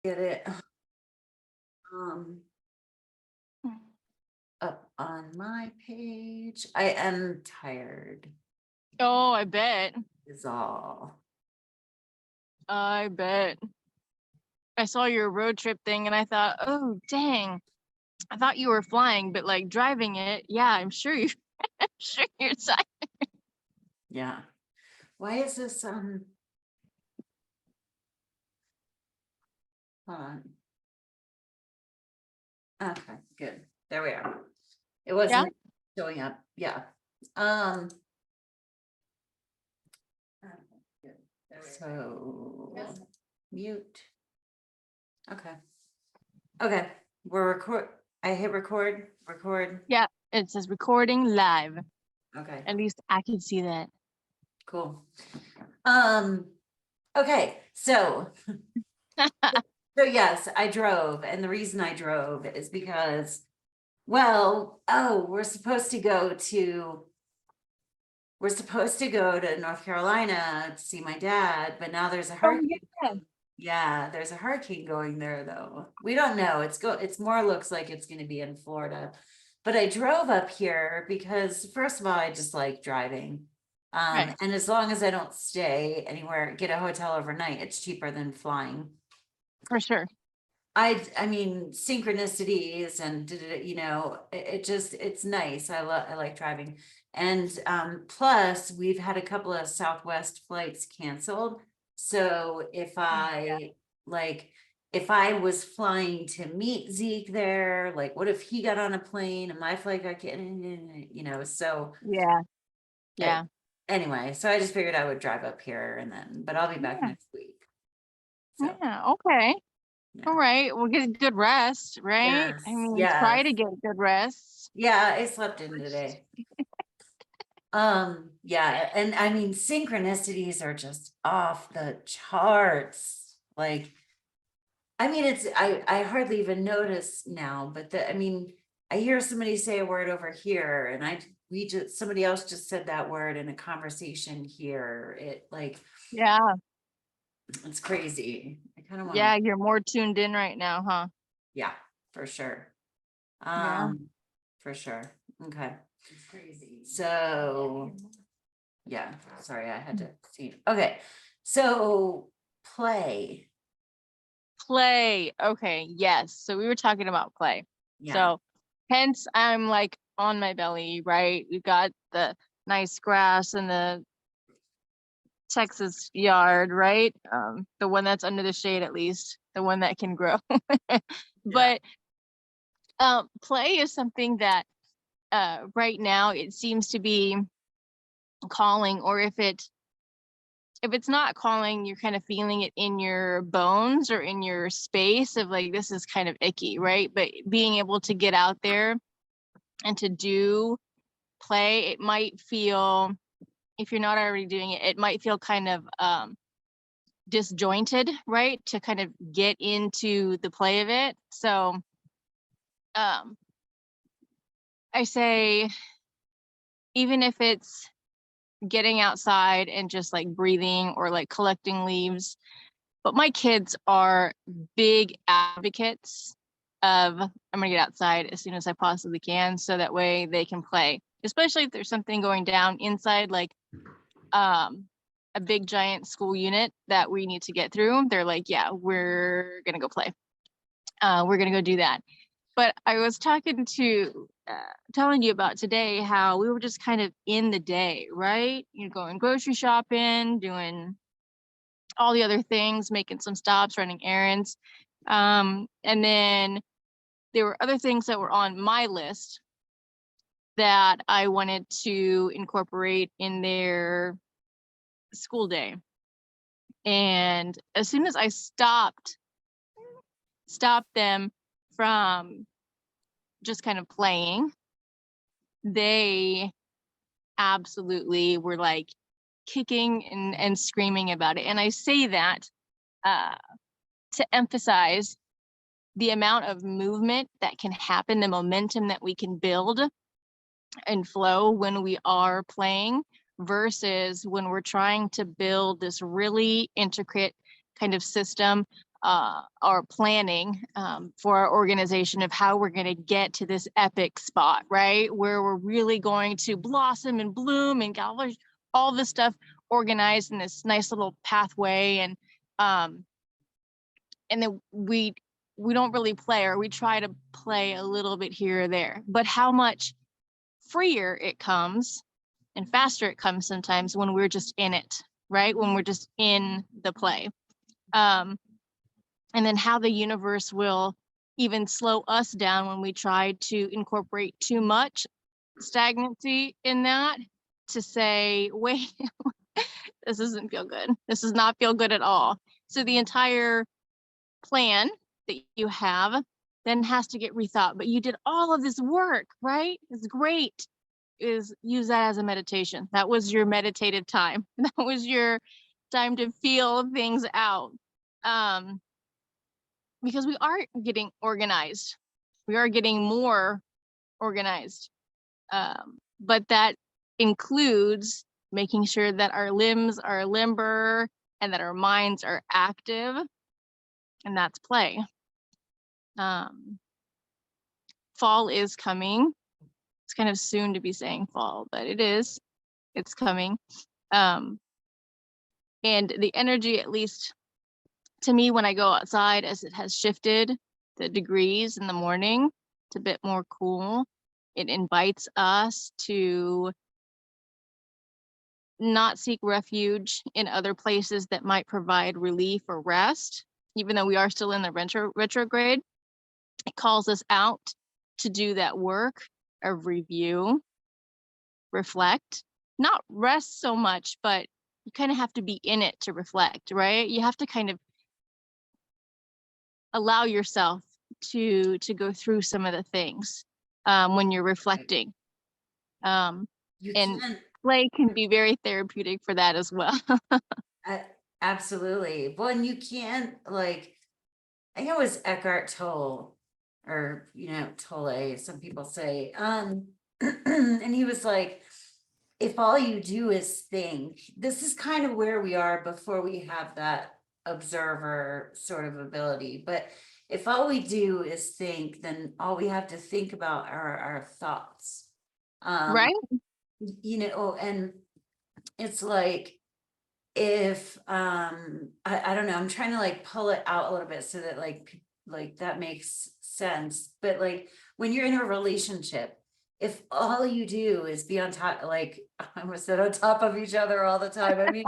get it up on my page. I am tired Oh, I bet. is all. I bet. I saw your road trip thing and I thought, oh, dang. I thought you were flying, but like driving it, yeah, I'm sure I'm sure you're tired. Yeah. Why is this hold on. Okay, good. There we are. It wasn't showing up. Yeah. So mute. Okay. Okay. We're I hit record. Yeah, it says recording live. Okay. At least I can see that. Cool. Okay, so yes, I drove, and the reason I drove is because, well, we're supposed to go to North Carolina to see my dad, but now there's a hurricane. Yeah, there's a hurricane going there though. We don't know. It's more looks like it's going to be in Florida. But I drove up here because first of all, I just like driving. Right. And as long as I don't stay anywhere, get a hotel overnight, it's cheaper than flying. For sure. I mean, synchronicities and you know, it's nice. I like driving. And plus we've had a couple of Southwest flights canceled. So if I was flying to meet Zeke there, like what if he got on a plane and my flight got you know, so yeah. Anyway, so I just figured I would drive up here but I'll be back next week. So Yeah, okay. All right, we'll get good rest, right? yes, I mean, try yes. to get good rest. Yeah, I slept in today. Yeah, and I mean, synchronicities are just off the charts. Like, I mean, I hardly even notice now, but I mean, I hear somebody say a word over here, and somebody else just said that word in a conversation here. Yeah. It's crazy. I kind of want Yeah, you're more tuned in right now, huh? Yeah, for sure. Yeah. For sure. Okay. It's crazy. So yeah, sorry, I had to see. Okay. So play. Okay, yes. So we were talking about play. Yeah. So hence I'm like on my belly, right? We've got the nice grass in the Texas yard, right? The one that's under the shade, at least, the one that can grow. But play is something that right now it seems to be calling, or if it's not calling, you're kind of feeling it in your bones or in your space of like, this is kind of icky, right? But being able to get out there and to do play, it might feel, if you're not already doing it, it might feel kind of disjointed, right? To kind of get into the play of it. So I say, even if it's getting outside and just like breathing or like collecting leaves, but my kids are big advocates of, I'm gonna get outside as soon as I possibly can, so that way they can play, especially if there's something going down inside, like a big giant school unit that we need to get through. They're like, yeah, we're gonna go play. We're gonna go do that. But I was telling you about today how we were just kind of in the day, right? You're going grocery shopping, doing all the other things, making some stops, running errands. And then there were other things that were on my list that I wanted to incorporate in their school day. And as soon as I stopped them from just kind of playing, they absolutely were like kicking and screaming about it. And I say that to emphasize the amount of movement that can happen, the momentum that we can build and flow when we are playing, versus when we're trying to build this really intricate kind of system our planning for our organization of how we're going to get to this epic spot, right? Where we're really going to blossom and bloom and get all this stuff organized in this nice little pathway. And then we don't really play, or we try to play a little bit here or there, but how much freer it comes and faster it comes sometimes when we're just in it, right? When we're just in the play. And then how the universe will even slow us down when we try to incorporate too much stagnancy in that, to say, wait, this doesn't feel good. This does not feel good at all. So the entire plan that you have then has to get rethought. But you did all of this work, right? It's great. Use that as a meditation. That was your meditative time. That was your time to feel things out. Because we are getting organized. We are getting more organized. But that includes making sure that our limbs are limber and that our minds are active. And that's play. Fall is coming. It's kind of soon to be saying fall, but it is. It's coming. And the energy, at least to me, when I go outside, as it has shifted the degrees in the morning, it's a bit more cool. It invites us to not seek refuge in other places that might provide relief or rest, even though we are still in the retrograde. It calls us out to do that work of review, reflect, not rest so much, but you kind of have to be in it to reflect, right? You have to kind of allow yourself to go through some of the things when you're reflecting. And play can be very therapeutic for that as well. Absolutely. Well, and you can't, like, I think it was Eckhart Tolle, or, Tolle, some people say, and he was like, if all you do is think, this is kind of where we are before we have that observer sort of ability. But if all we do is think, then all we have to think about are our thoughts. Right? And it's like, if I don't know, I'm trying to like pull it out a little bit so that like that makes sense. But like when you're in a relationship, if all you do is be on top, like I almost said on top of each other all the time. I mean,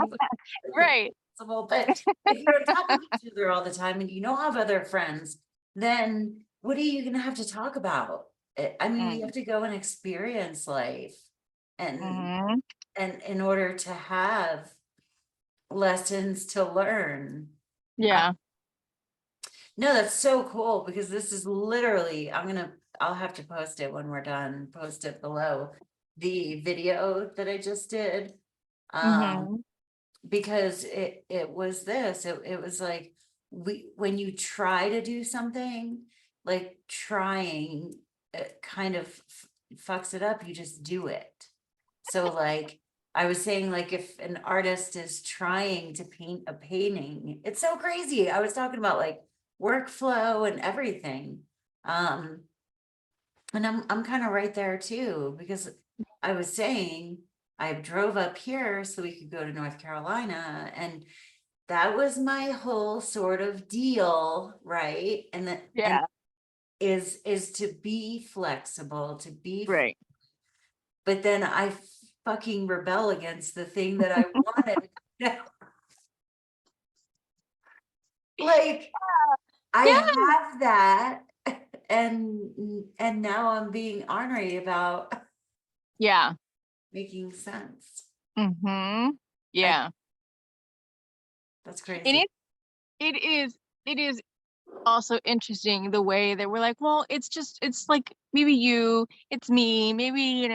right. But if you're on top of each other all the time and you don't have other friends, then what are you going to have to talk about? I mean, you have to go and experience life, and in order to have lessons to learn. Yeah. No, that's so cool, because this is literally, I'll have to post it when we're done, post it below the video that I just did. Because it was this, it was like, when you try to do something, like trying, it kind of fucks it up, you just do it. So like I was saying, like if an artist is trying to paint a painting, it's so crazy. I was talking about like workflow and everything. And I'm kind of right there too, because I was saying I drove up here so we could go to North Carolina, and that was my whole sort of deal, right? And that is to be flexible, to be right. But then I fucking rebel against the thing that I wanted. Like I have that, and now I'm being ornery about making sense. Yeah. That's crazy. And it is also interesting the way that we're like, well, it's like maybe it's me, maybe,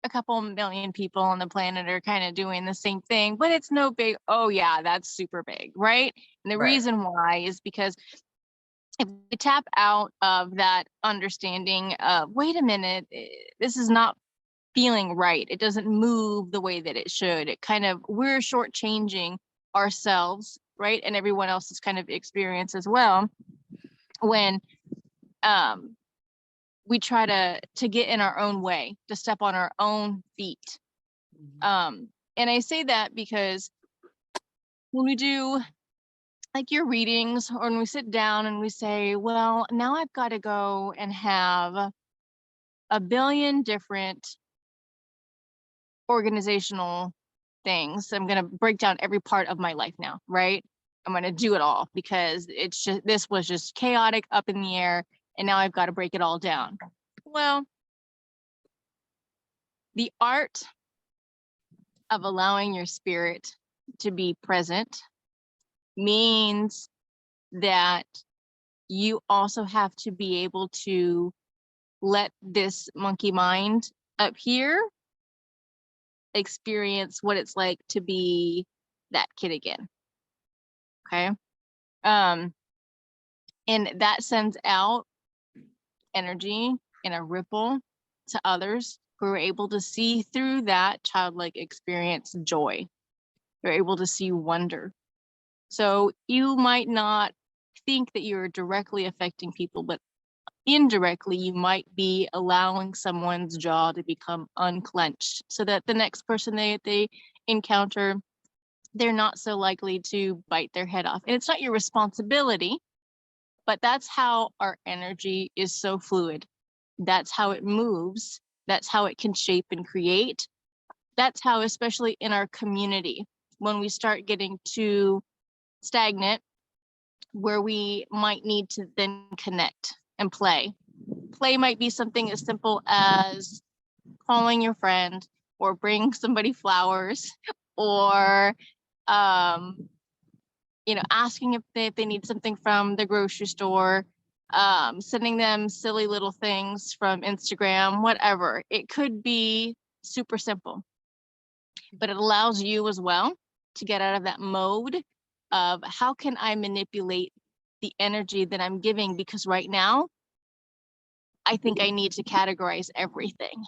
a couple million people on the planet are kind of doing the same thing, but it's no big, oh yeah, that's super big, right? And the reason why is because if we tap out of that understanding of, wait a minute, this is not feeling right, it doesn't move the way that it should, we're shortchanging ourselves right? And everyone else's kind of experience as well, when we try to get in our own way, to step on our own feet. And I say that because when we do like your readings, or when we sit down and we say, well, now I've got to go and have a billion different organizational things. I'm going to break down every part of my life now, right? I'm going to do it all because it's just, this was just chaotic, up in the air, and now I've got to break it all down. Well, the art of allowing your spirit to be present means that you also have to be able to let this monkey mind up here experience what it's like to be that kid again. Okay. And that sends out energy in a ripple to others who are able to see through that childlike experience joy. They're able to see wonder. So you might not think that you're directly affecting people, but indirectly you might be allowing someone's jaw to become unclenched so that the next person they encounter, they're not so likely to bite their head off. And it's not your responsibility, but that's how our energy is so fluid. That's how it moves. That's how it can shape and create. That's how, especially in our community, when we start getting too stagnant, where we might need to then connect and play. Play might be something as simple as calling your friend, or bring somebody flowers, or asking if they need something from the grocery store, sending them silly little things from Instagram, whatever. It could be super simple, but it allows you as well to get out of that mode of how can I manipulate the energy that I'm giving, because right now I think I need to categorize everything.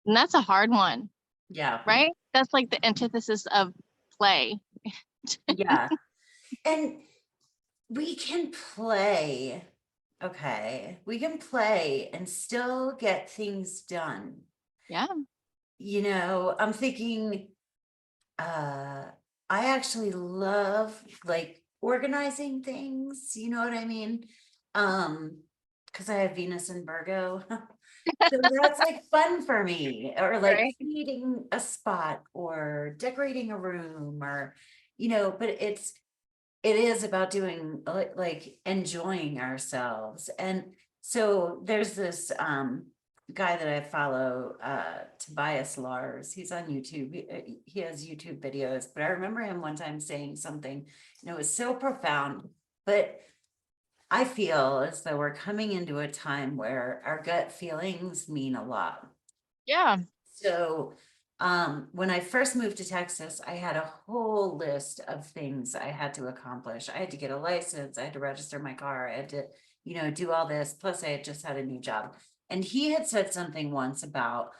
And that's a hard one. Yeah. Right? That's like the antithesis of play. Yeah. And we can play. Okay. We can play and still get things done. Yeah. I'm thinking, I actually love like organizing things, you know what I mean? Because I have Venus in Virgo. So that's like fun for me, or like Right. creating a spot or decorating a room, or, but it is about doing like enjoying ourselves. And so there's this guy that I follow, Tobias Lars. He's on YouTube. He has YouTube videos, but I remember him one time saying something, and it was so profound. But I feel as though we're coming into a time where our gut feelings mean a lot. Yeah. So when I first moved to Texas, I had a whole list of things I had to accomplish. I had to get a license, I had to register my car, I had to, do all this. Plus I had just had a new job. And he had said something once about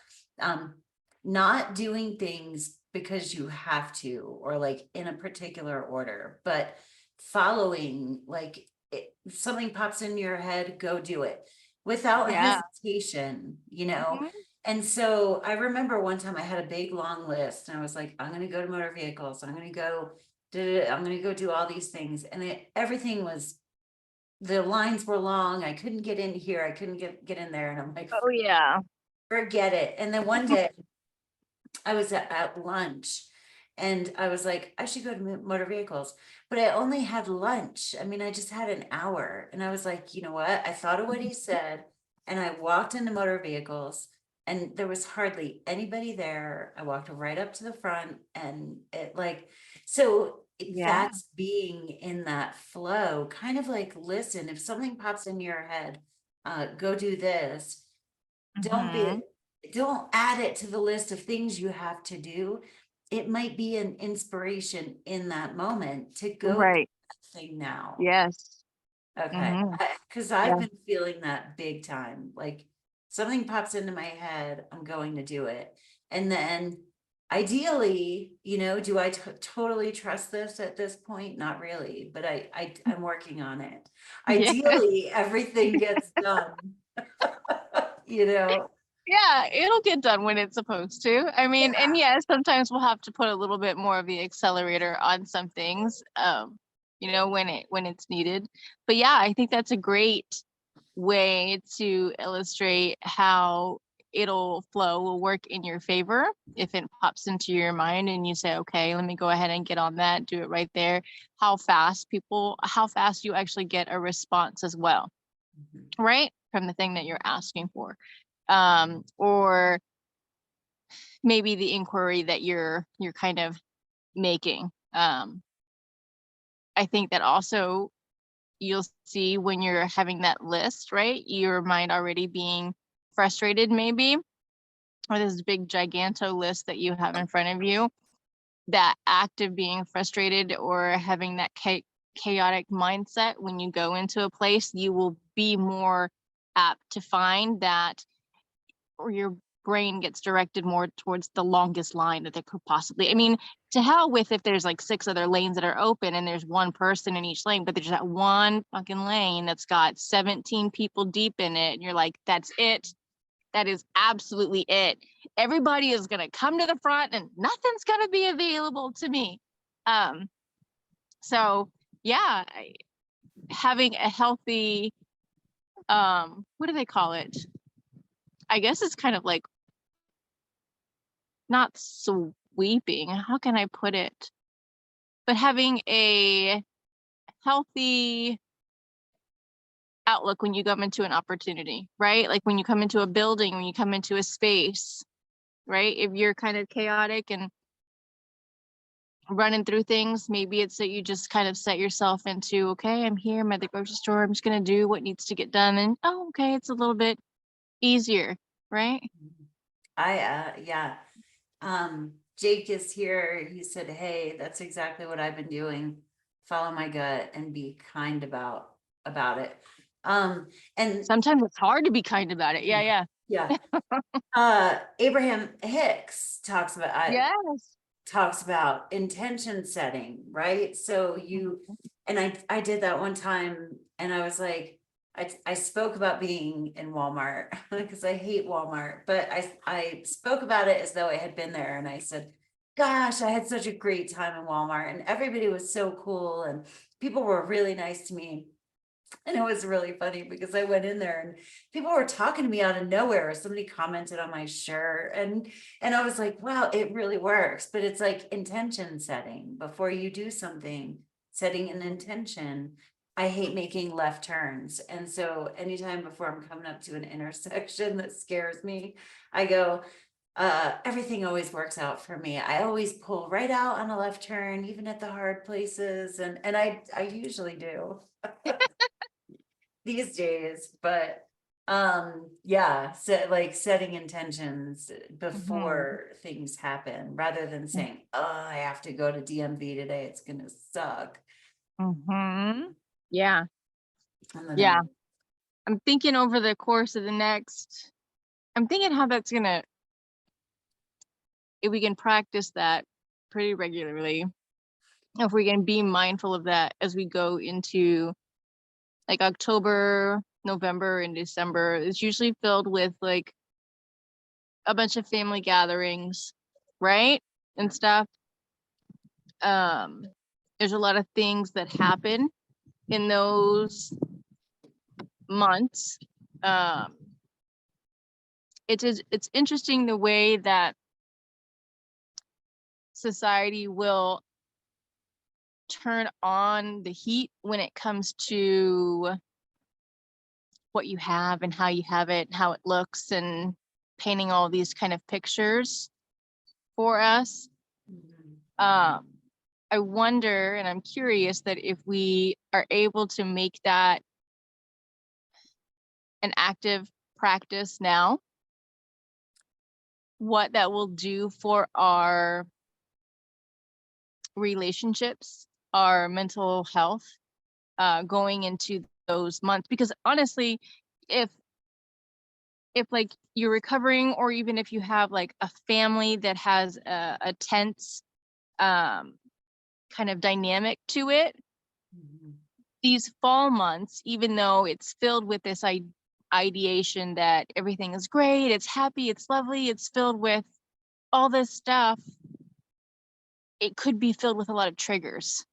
not doing things because you have to, or like in a particular order, but following, like if something pops into your head, go do it without Yeah. hesitation, Mhm. And so I remember one time I had a big long list, and I was like, I'm going to go to motor vehicles. I'm going to go do all these things. And everything was, the lines were long. I couldn't get in here. I couldn't get in there. And I'm like, Oh yeah. forget it. And then one day I was at lunch, and I was like, I should go to motor vehicles, but I only had lunch. I mean, I just had an hour, and I was like, you know what? I thought of what he said, and I walked into motor vehicles, and there was hardly anybody there. I walked right up to the front, and Yeah. that's being in that flow, kind of like, listen, if something pops into your head, go do this. Mhm. Don't add it to the list of things you have to do. It might be an inspiration in that moment to go do Right. that thing now. Yes. Okay. Mhm. Because I've Yeah. been feeling that big time. Like something pops into my head, I'm going to do it. And then ideally, do I totally trust this at this point? Not really, but I'm working on it. Yeah. Ideally, everything gets done, you know? Yeah, it'll get done when it's supposed to. I mean, and Yeah. yes, sometimes we'll have to put a little bit more of the accelerator on some things, when it's needed. But yeah, I think that's a great way to illustrate how it'll flow, will work in your favor if it pops into your mind and you say, okay, let me go ahead and get on that, do it right there. How fast you actually get a response as well, Mhm. right? From the thing that you're asking for. Or maybe the inquiry that you're kind of making. I think that also you'll see when you're having that list, right? Your mind already being frustrated, maybe, or this big giganto list that you have in front of you. That act of being frustrated or having that chaotic mindset when you go into a place, you will be more apt to find that, or your brain gets directed more towards the longest line that there could possibly. I mean, to hell with if there's like 6 other lanes that are open and there's one person in each lane, but there's that one fucking lane that's got 17 people deep in it, and you're like, that's it. That is absolutely it. Everybody is gonna come to the front and nothing's gonna be available to me. So yeah, having a healthy, what do they call it? I guess it's kind of like, not sweeping, how can I put it? But having a healthy outlook when you come into an opportunity, right? Like when you come into a building, when you come into a space, right? If you're kind of chaotic and running through things, maybe it's that you just kind of set yourself into, okay, I'm here, I'm at the grocery store, I'm just gonna do what needs to get done, and oh, okay, it's a little bit easier, right? Yeah. Jake is here. He said, hey, that's exactly what I've been doing. Follow my gut and be kind about it. And Sometimes it's hard to be kind about it. Yeah. yeah, Abraham Hicks Yes. talks about intention setting, right? So and I did that one time, and I was like, I spoke about being in Walmart because I hate Walmart, but I spoke about it as though I had been there, and I said, gosh, I had such a great time in Walmart, and everybody was so cool, and people were really nice to me. And it was really funny because I went in there and people were talking to me out of nowhere. Somebody commented on my shirt, and I was like, wow, it really works. But it's like intention setting before you do something, setting an intention. I hate making left turns. And so anytime before I'm coming up to an intersection that scares me, I go, everything always works out for me. I always pull right out on a left turn, even at the hard places. And I usually do these days, but yeah, so like setting intentions before things happen rather than saying, oh, I have to go to DMV today, it's gonna suck. Yeah. And then Yeah. I'm thinking over the course of I'm thinking how that's gonna, if we can practice that pretty regularly, if we can be mindful of that as we go into like October, November, and December, it's usually filled with like a bunch of family gatherings, right? And stuff. There's a lot of things that happen in those months. It's interesting the way that society will turn on the heat when it comes to what you have and how you have it, how it looks, and painting all these kind of pictures for us. I wonder, and I'm curious that if we are able to make that an active practice now, what that will do for our relationships, our mental health, going into those months. Because honestly, if if like you're recovering, or even if you have like a family that has a tense kind of dynamic to it, Mhm. these fall months, even though it's filled with this ideation that everything is great, it's happy, it's lovely, it's filled with all this stuff, it could be filled with a lot of triggers.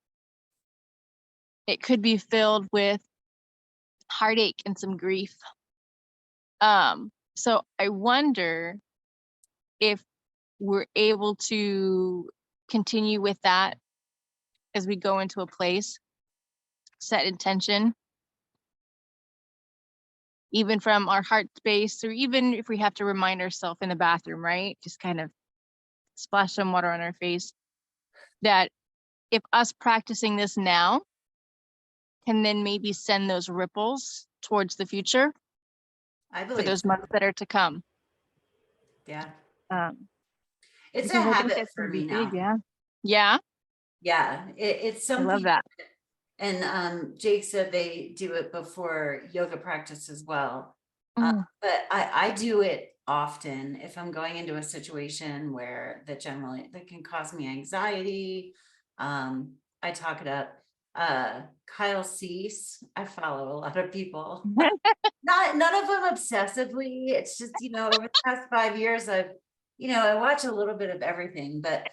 It could be filled with heartache and some grief. So I wonder if we're able to continue with that as we go into a place, set intention, even from our heart space, or even if we have to remind ourselves in the bathroom, right? Just kind of splash some water on our face. That if us practicing this now can then maybe send those ripples towards the future I for believe those so. months that are to come. Yeah. Um, It's a because I think habit that's for going to be me big. now. Yeah. Yeah. Yeah. It's I love something. that. And Jake said they do it before yoga practice as well. Mm, But I do it often if I'm going into a situation where that can cause me anxiety. I talk it up. Kyle Cease, I follow a lot of people. None of them obsessively. It's just, over the past 5 years, I watch a little bit of everything, but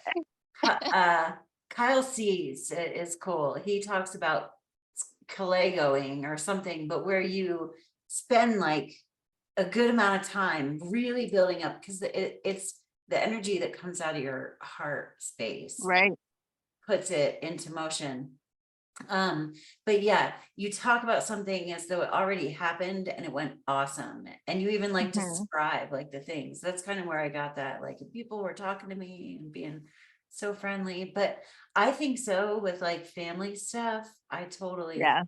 Kyle Cease is cool. He talks about Kalegoing or something, but where you spend like a good amount of time really building up, because it's the energy that comes out of your heart space right. puts it into motion. But yeah, you talk about something as though it already happened and it went awesome, and you even like Mhm. describe like the things. That's kind of where I got that, like, if people were talking to me and being so friendly. But I think so with like family stuff, I totally Yeah.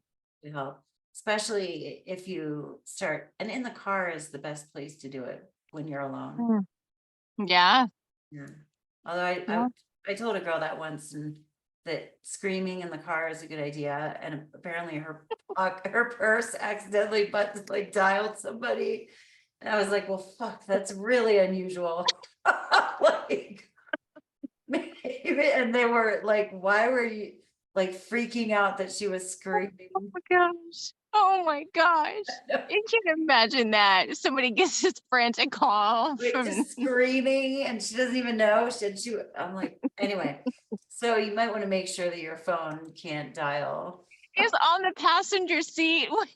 help, especially if you start, and in the car is the best place to do it when you're alone. Mm, yeah. Yeah. Although Yeah. I told a girl that once, and that screaming in the car is a good idea. And apparently her purse accidentally like dialed somebody. And I was like, well, fuck, that's really unusual. Like, maybe, and they were like, why were you like freaking out that she was screaming? Oh my gosh. Oh my gosh. You can imagine that somebody gets this frantic call Like, from just screaming, and she doesn't even know. I'm like, anyway, so you might want to make sure that your phone can't dial. is on the passenger seat when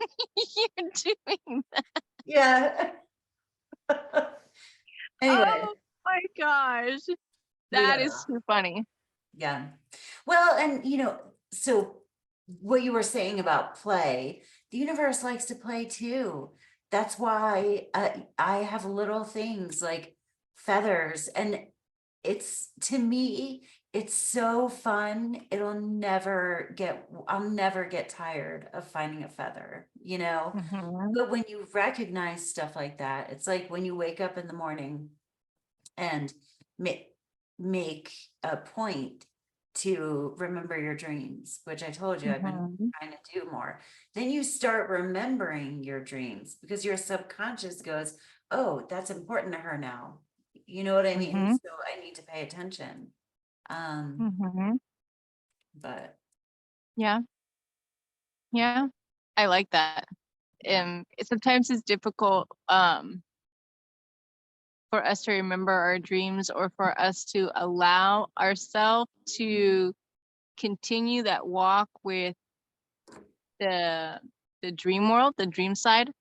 you're doing that. Yeah. Anyway, Oh my gosh. we That got is off. too funny. Yeah. Well, and so what you were saying about play, the universe likes to play too. That's why I have little things like feathers, and to me, it's so fun. I'll never get tired of finding a feather, Mhm. But when you recognize stuff like that, it's like when you wake up in the morning and make a point to remember your dreams, which I told you I've been Mhm. trying to do more. Then you start remembering your dreams because your subconscious goes, oh, that's important to her now. You know what I mean? Mhm. So I need to pay attention. Um, Mhm. but Yeah. Yeah. I like that. yeah. Sometimes it's difficult for us to remember our dreams, or for us to allow ourselves to continue that walk with the dream world, the dream side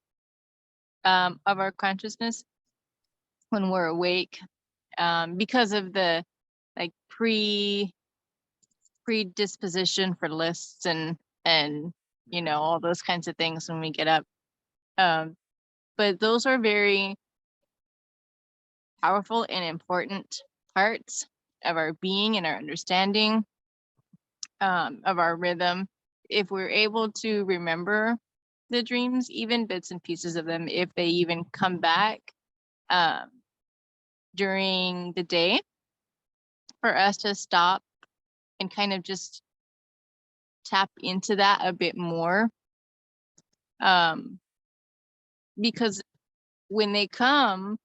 of our consciousness when we're awake, because of the like predisposition for lists and all those kinds of things when we get up. But those are very powerful and important parts of our being and our understanding of our rhythm. If we're able to remember the dreams, even bits and pieces of them, if they even come back um, during the day, for us to stop and kind of just tap into that a bit more. Because when they come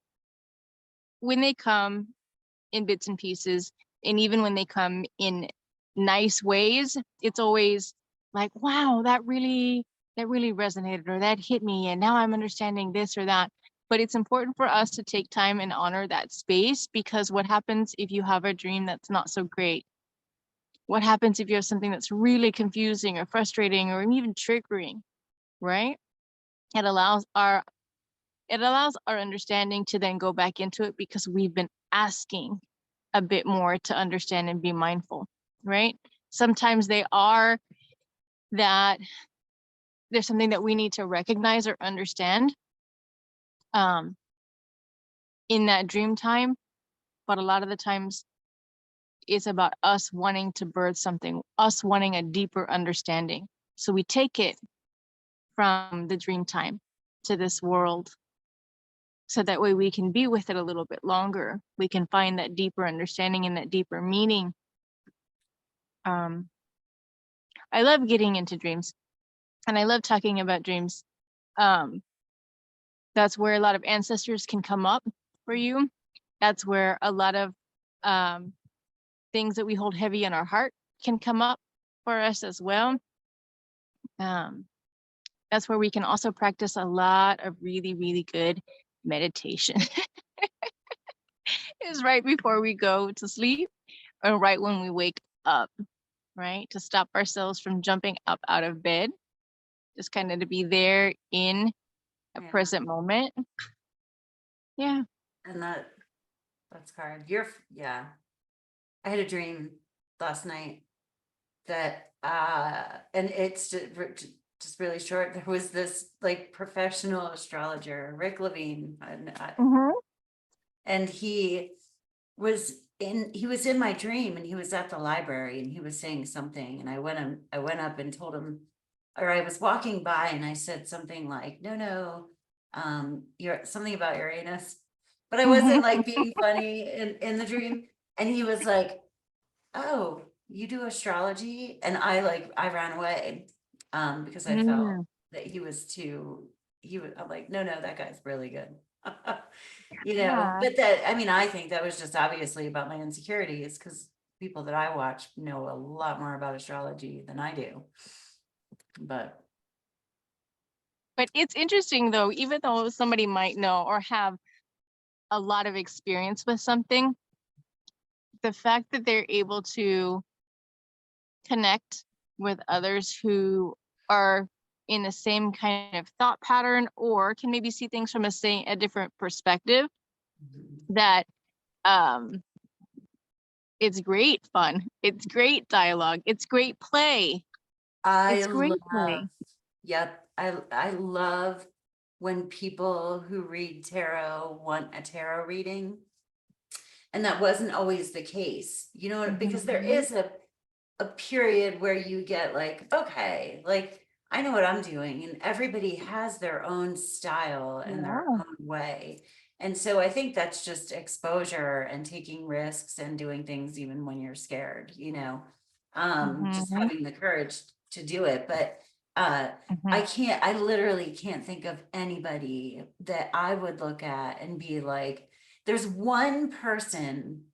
in bits and pieces, and even when they come in nice ways, it's always like, wow, that really resonated, or that hit me, and now I'm understanding this or that. But it's important for us to take time and honor that space, because what happens if you have a dream that's not so great? What happens if you have something that's really confusing or frustrating or even triggering, right? It allows our understanding to then go back into it, because we've been asking a bit more to understand and be mindful, right? Sometimes they are that there's something that we need to recognize or understand in that dream time, but a lot of the times it's about us wanting to birth something, us wanting a deeper understanding. So we take it from the dream time to this world, so that way we can be with it a little bit longer. We can find that deeper understanding and that deeper meaning. I love getting into dreams, and I love talking about dreams. That's where a lot of ancestors can come up for you. That's where a lot of things that we hold heavy in our heart can come up for us as well. That's where we can also practice a lot of really, really good meditation. Is right before we go to sleep, or right when we wake up, right? To stop ourselves from jumping up out of bed, just kind of to be there in a present moment. Yeah. And that's hard. Yeah. I had a dream last night that, and it's just really short. There was this like professional astrologer, Rick Levine, and he was in my dream, and he was at the library, and he was saying something, and I went up and told him, or I was walking by and I said something like, no, you're something about Uranus, but I wasn't like being funny in the dream. And he was like, oh, you do astrology? And I ran away, because I felt that I'm like, no, that guy's really good. But I mean, I think that was just obviously about my insecurities, because people that I watch know a lot more about astrology than I do. But it's interesting though, even though somebody might know or have a lot of experience with something, the fact that they're able to connect with others who are in the same kind of thought pattern, or can maybe see things from a different perspective, that it's great fun, it's great dialogue, it's great play. Yep, I love when people who read tarot want a tarot reading, and that wasn't always the case, because there is a period where you get like, okay, like I know what I'm doing, and everybody has their own style and their own way. And so I think that's just exposure and taking risks and doing things even when you're scared, just having the courage to do it. But I literally can't think of anybody that I would look at and be like, there's one person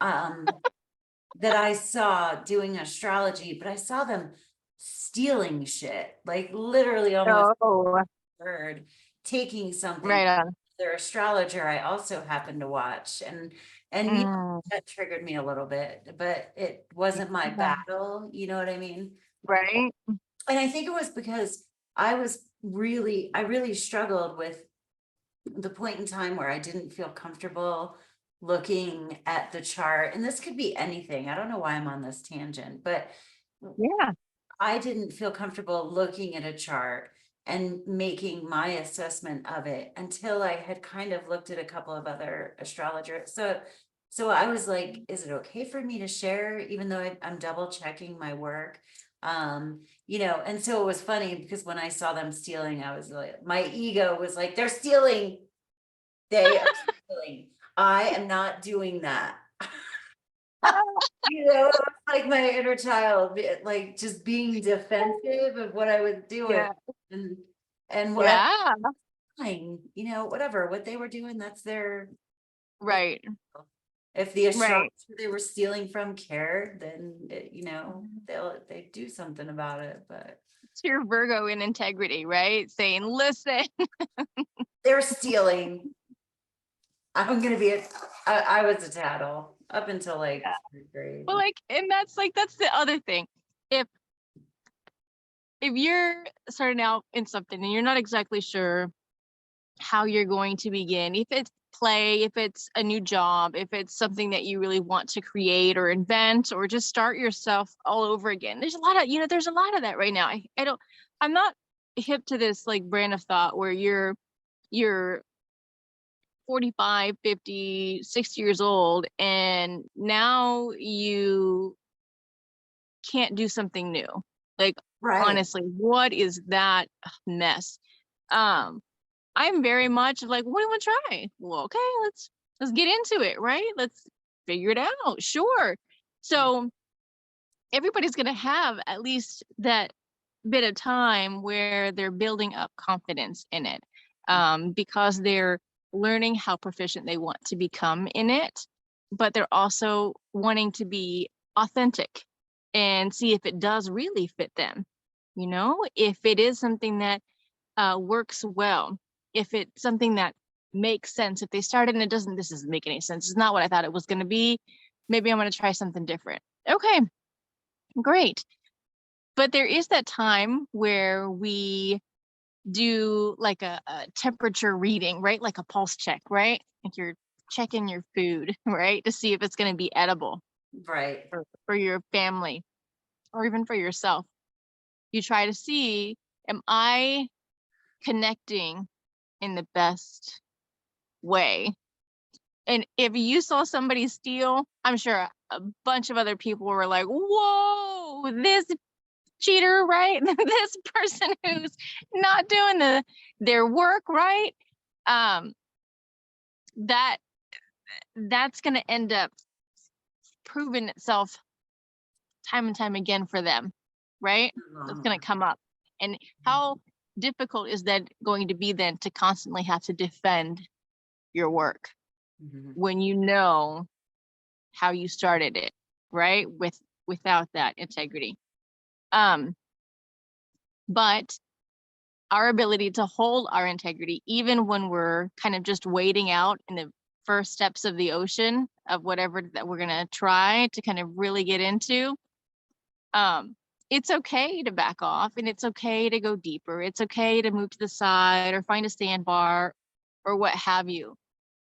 that I saw doing astrology, but I saw them stealing shit, like literally almost word, taking something. Right on. Their astrologer I also happened to watch, and that triggered me a little bit, but it wasn't my battle, you know what I mean? Right. And I think it was because I really struggled with the point in time where I didn't feel comfortable looking at the chart. And this could be anything. I don't know why I'm on this tangent, but I didn't feel comfortable looking at a chart and making my assessment of it until I had kind of looked at a couple of other astrologers. So I was like, is it okay for me to share, even though I'm double checking my work? And so it was funny, because when I saw them stealing, I was like, my ego was like, they're stealing. They are stealing. I am not doing that. Like my inner child, like just being defensive of what I was doing. And what fine, you know, whatever, what they were doing, that's their, Right. if the Right. astrologer they were stealing from cared, then, you know, they do something about it, but It's your Virgo in integrity, right? Saying, listen. they're stealing. I'm gonna be I was a tattle up until like Yeah. third grade. Well, like, and that's the other thing. If you're starting out in something and you're not exactly sure how you're going to begin, if it's play, if it's a new job, if it's something that you really want to create or invent or just start yourself all over again. There's a lot of, there's a lot of that right now. I'm not hip to this like brand of thought where you're 45, 50, 60 years old and now you can't do something new. Like, Right. honestly, what is that mess? I'm very much like, what do you want to try? Well, okay, let's get into it, right? Let's figure it out. Sure. So everybody's gonna have at least that bit of time where they're building up confidence in it, because they're learning how proficient they want to become in it, but they're also wanting to be authentic and see if it does really fit them. If it is something that works well, if it's something that makes sense, if they started and this doesn't make any sense, it's not what I thought it was going to be, maybe I'm going to try something different. Okay, great. But there is that time where we do like a temperature reading, right? Like a pulse check, right? Like you're checking your food, right? To see if it's going to be edible Right. for your family or even for yourself. You try to see, am I connecting in the best way? And if you saw somebody steal, I'm sure a bunch of other people were like, whoa, this cheater, right? This person who's not doing their work right. That's going to end up proving itself time and time again for them, right? It's going to come up. And how difficult is that going to be then to constantly have to defend your work when you know how you started it, right? Without that integrity. But our ability to hold our integrity, even when we're kind of just wading out in the first steps of the ocean of whatever that we're going to try to kind of really get into, it's okay to back off and it's okay to go deeper. It's okay to move to the side or find a sandbar or what have you.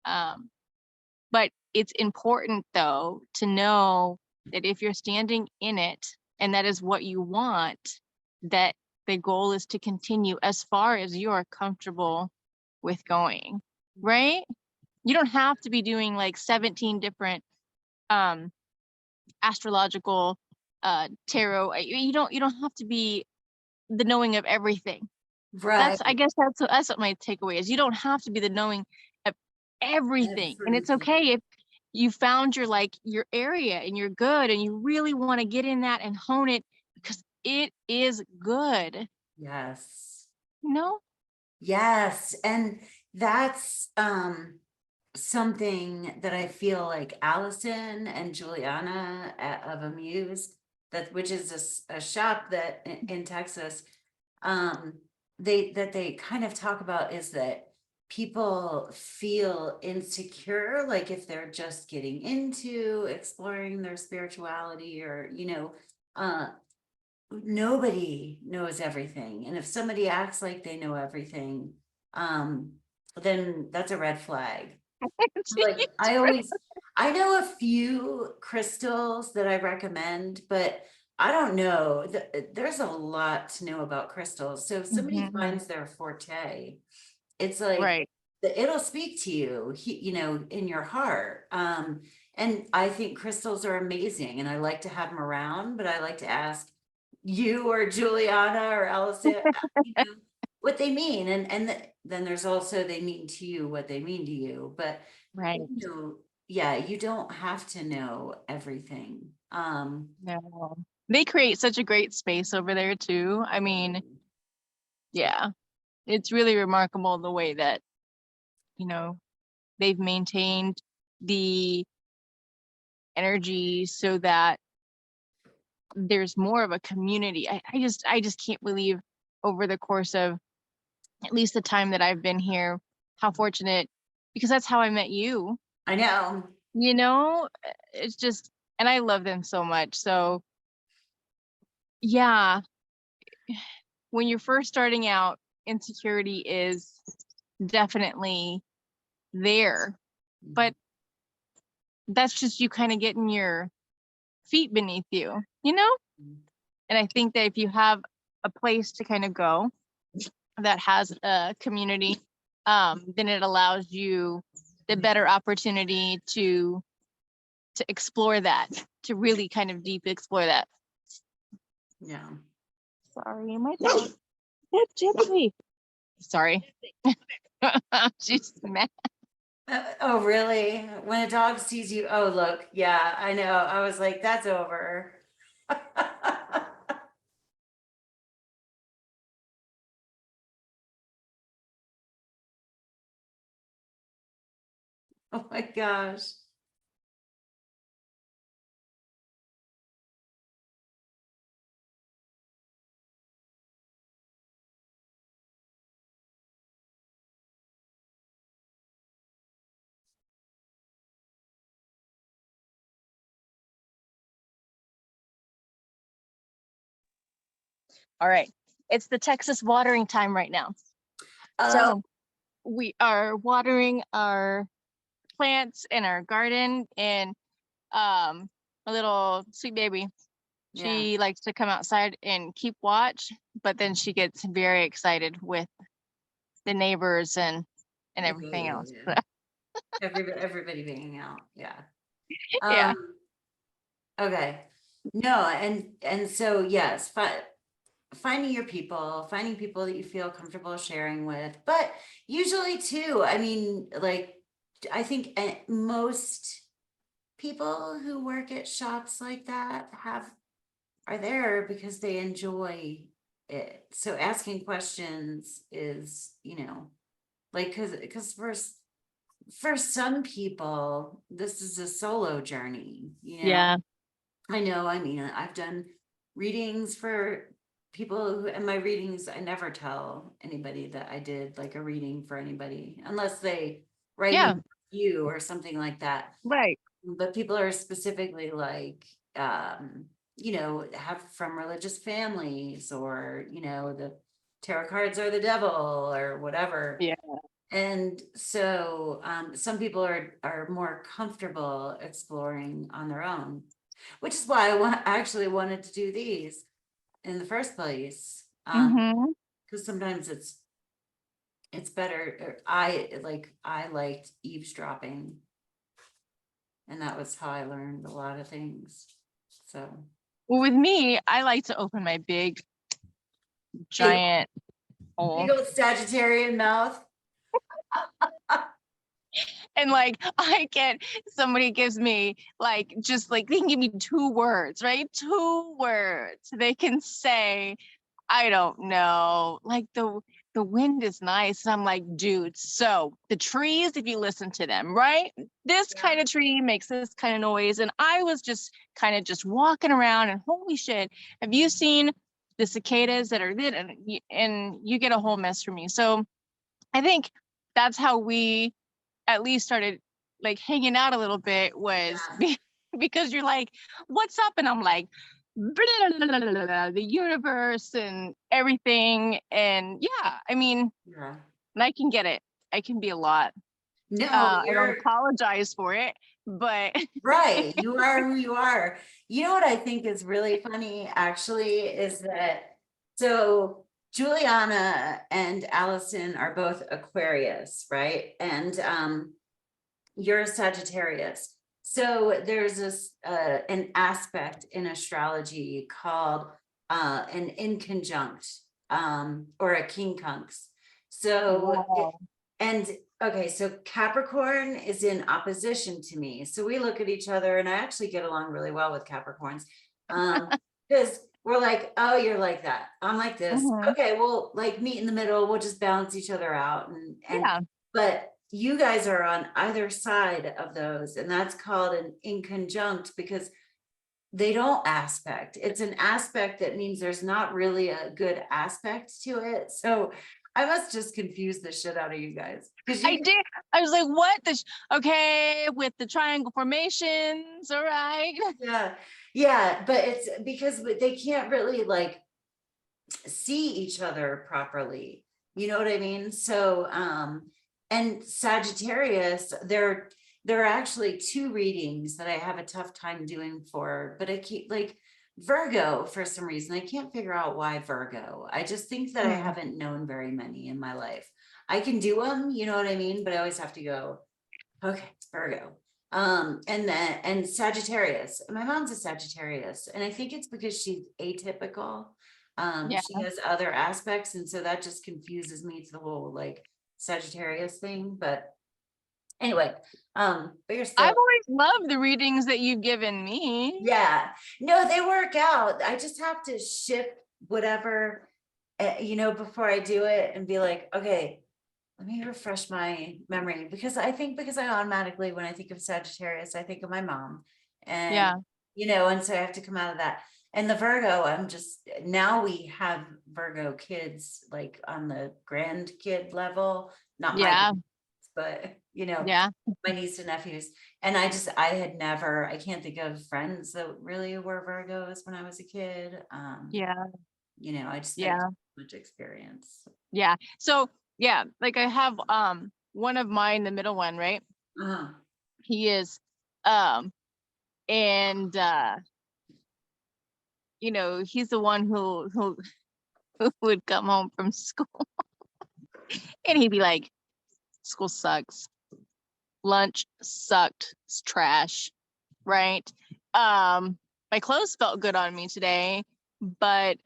But it's important though to know that if you're standing in it and that is what you want, that the goal is to continue as far as you are comfortable with going, right? You don't have to be doing like 17 different astrological tarot. You don't have to be the knowing of everything. Right. I guess that's what my takeaway is. You don't have to be the knowing of everything. And it's okay if you found your area and you're good and you really want to get in that and hone it because it is good. Yes. Yes. And that's something that I feel like Allison and Juliana of Amuse, which is a shop that in Texas, they kind of talk about is that people feel insecure, like if they're just getting into exploring their spirituality or, nobody knows everything. And if somebody acts like they know everything, then that's a red flag. Like I know a few crystals that I recommend, but I don't know. There's a lot to know about crystals. So if somebody finds their forte, it's like Right. it'll speak to you, in your heart. And I think crystals are amazing and I like to have them around, but I like to ask you or Juliana or Allison, what they mean. Then there's also, they mean to you what they mean to you, but Right. yeah, you don't have to know everything. No. They create such a great space over there too. I mean, yeah. it's really remarkable the way that, you know, they've maintained the energy so that there's more of a community. I just can't believe over the course of at least the time that I've been here, how fortunate, because that's how I met you. I know. You know, it's just, and I love them so much. So yeah, when you're first starting out, insecurity is definitely there, but that's just you kind of getting your feet beneath you, you know? And I think that if you have a place to kind of go that has a community, then it allows you the better opportunity to explore that, to really kind of deep explore that. Yeah. Sorry, my dog. What Gypsy? Sorry. She's mad. Oh, really? When a dog sees you, oh, look, yeah, I know. I was like, that's over. Oh my gosh. All right. It's the Texas watering time right now. Oh, So we are watering our plants in our garden, and a little sweet baby, yeah. she likes to come outside and keep watch, but then she gets very excited with the neighbors and everything else. Yeah. Everybody being out. Yeah. Yeah. Okay. No, and so yes, finding your people, finding people that you feel comfortable sharing with, but usually too, I mean, like, I think most people who work at shops like that are there because they enjoy it. So asking questions is, like, because for some people, this is a solo journey, Yeah. I know, I mean, I've done readings for people who, and my readings, I never tell anybody that I did like a reading for anybody unless they write me Yeah. a review or something like that. Right. But people are specifically like, have from religious families, or, the tarot cards are the devil or whatever. Yeah. And so some people are more comfortable exploring on their own, which is why I actually wanted to do these in the first place. Mm-hmm. Because sometimes it's better. I liked eavesdropping, and that was how I learned a lot of things. So Well, with me, I like to open my big, giant hole. big old Sagittarian mouth. And like, I get, somebody gives me like, just like, they can give me 2 words, right? 2 words. They can say, I don't know, like the wind is nice. And I'm like, dude, so the trees, if you listen to them, right? This kind of tree makes this kind of noise. And I was just kind of just walking around, and holy shit, have you seen the cicadas that are lit? And you get a whole mess from me. So I think that's how we at least started like hanging out a little bit, was because you're like, what's up? And I'm like, blah, blah, blah, blah, blah, the universe and everything. And yeah, I mean, Yeah. and I can get it. I can be a lot. No, I don't apologize for it, but right. You are who you are. You know what I think is really funny, actually, is that so Juliana and Allison are both Aquarius, right? And you're a Sagittarius. So there's an aspect in astrology called an inconjunct, or a quincunx. So wow. and okay, so Capricorn is in opposition to me. So we look at each other, and I actually get along really well with Capricorns. Because we're like, oh, you're like that. I'm like this. Mhm. Okay, well, like meet in the middle. We'll just balance each other out. Yeah. But you guys are on either side of those, and that's called an inconjunct because they don't aspect. It's an aspect that means there's not really a good aspect to it. So I must just confuse the shit out of you guys. Because I you, did. I was like, what? Okay, with the triangle formations, all right. yeah, yeah, but it's because they can't really like see each other properly. You know what I mean? So, and Sagittarius, there are actually two readings that I have a tough time doing for, but I keep like Virgo for some reason. I can't figure out why Virgo. I just think that I Mm. haven't known very many in my life. I can do them, you know what I mean? But I always have to go, okay, it's Virgo. And Sagittarius. My mom's a Sagittarius, and I think it's because she's atypical. Yeah. She has other aspects, and so that just confuses me to the whole like Sagittarius thing. But anyway, but you're still, I've always loved the readings that you've given me. yeah, no, they work out. I just have to shift whatever, you know, before I do it and be like, okay, let me refresh my memory because I think because I automatically, when I think of Sagittarius, I think of my mom. And, Yeah. you know, and so I have to come out of that. And the Virgo, I'm just, now we have Virgo kids like on the grandkid level, not my, Yeah. but you know, Yeah. my niece and nephews. And I can't think of friends that really were Virgos when I was a kid. Yeah. You know, I just had Yeah. too much experience. Yeah. So yeah, like I have one of mine, the middle one, right? Uh-huh. He is um and you know, he's the one who would come home from school and he'd be like, school sucks. Lunch sucked. It's trash. Right. My clothes felt good on me today, but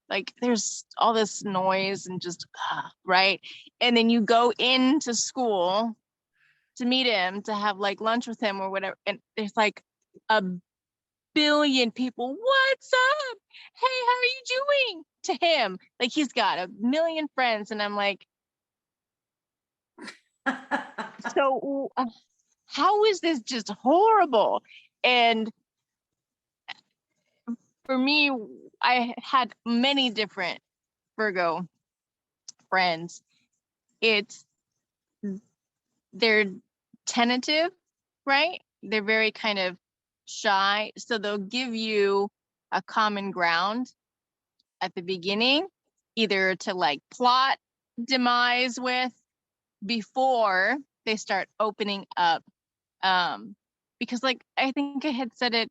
like there's all this noise and just right. And then you go into school to meet him, to have like lunch with him or whatever, and there's like a billion people. What's up? Hey, how are you doing? To him, like he's got a million friends, and I'm like, so how is this just horrible? And for me, I had many different Virgo friends. It's they're tentative, right? They're very kind of shy. So they'll give you a common ground at the beginning, either to like plot demise with before they start opening up. Because like I think I had said it,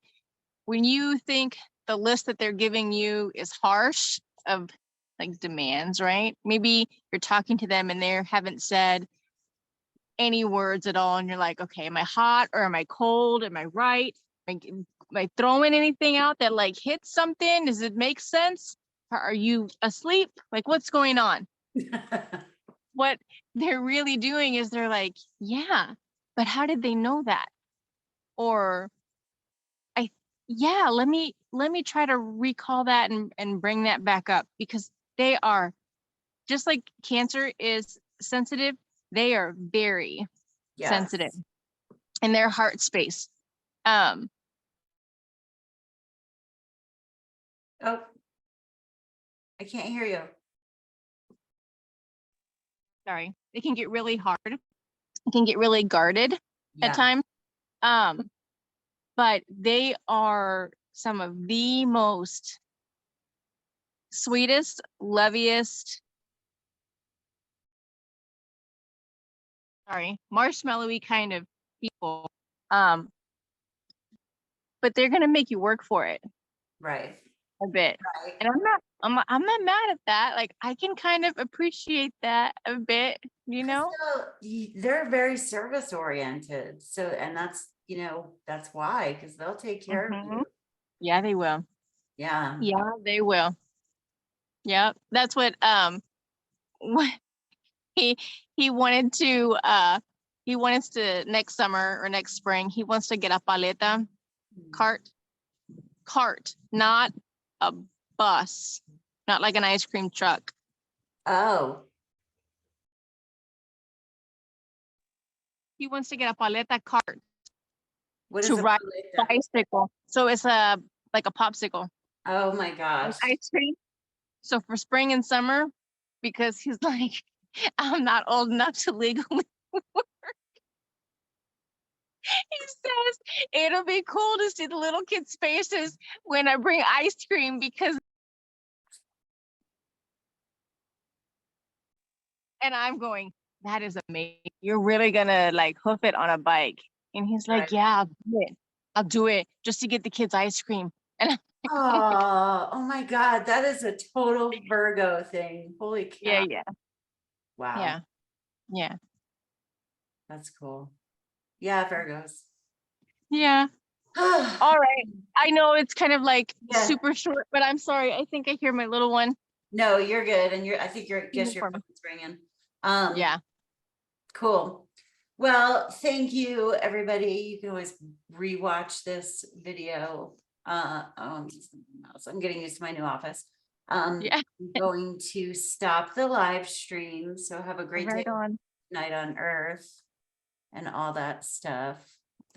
when you think the list that they're giving you is harsh of like demands, right? Maybe you're talking to them and they haven't said any words at all, and you're like, okay, am I hot or am I cold? Am I right? Am I throwing anything out that like hits something? Does it make sense? Are you asleep? Like, what's going on? What they're really doing is they're like, yeah, but how did they know that? Or I, yeah, let me try to recall that and bring that back up, because they are just like Cancer is sensitive. They are very Yes. sensitive in their heart space. Um, Oh, I can't hear you. sorry, they can get really hard. It can get really guarded at Yeah. times. But they are some of the most sweetest, loveliest, marshmallowy kind of people. Um, but they're gonna make you work for it Right. a bit. Right. And I'm not mad at that. Like I can kind of appreciate that a bit, you know? So they're very service oriented. So, and that's, you know, that's why, because they'll take care of Mhm. you. Yeah, they will. Yeah. Yeah, they will. Yeah, that's what he he wanted to he wants to next summer or next spring, he wants to get a paleta cart, not a bus, not like an ice cream truck. Oh, He wants to get a paleta cart what to is a ride a paleta? bicycle. So it's a like a popsicle Oh my gosh. with ice cream. So for spring and summer, because he's like, I'm not old enough to legally work. He says it'll be cool to see the little kids' faces when I bring ice cream because. And I'm going, that is amazing. You're really gonna like hoof it on a bike. And he's like, Right. yeah, I'll do it. I'll do it just to get the kids ice cream. And I'm Oh, oh my God, that is a total Virgo thing. Holy cow. yeah, yeah, Wow, yeah, yeah, that's cool. Yeah, Virgos. yeah. All right. I know it's kind of like Yeah. super short, but I'm sorry. I think I hear my little one. No, you're good. And I think guess your For me. phone's ringing. Yeah. Cool. Well, thank you, everybody. You can always rewatch this video. I'm getting used to my new office. Yeah. I'm going to stop the live stream. So have a great day, Right on. night on Earth, and all that stuff.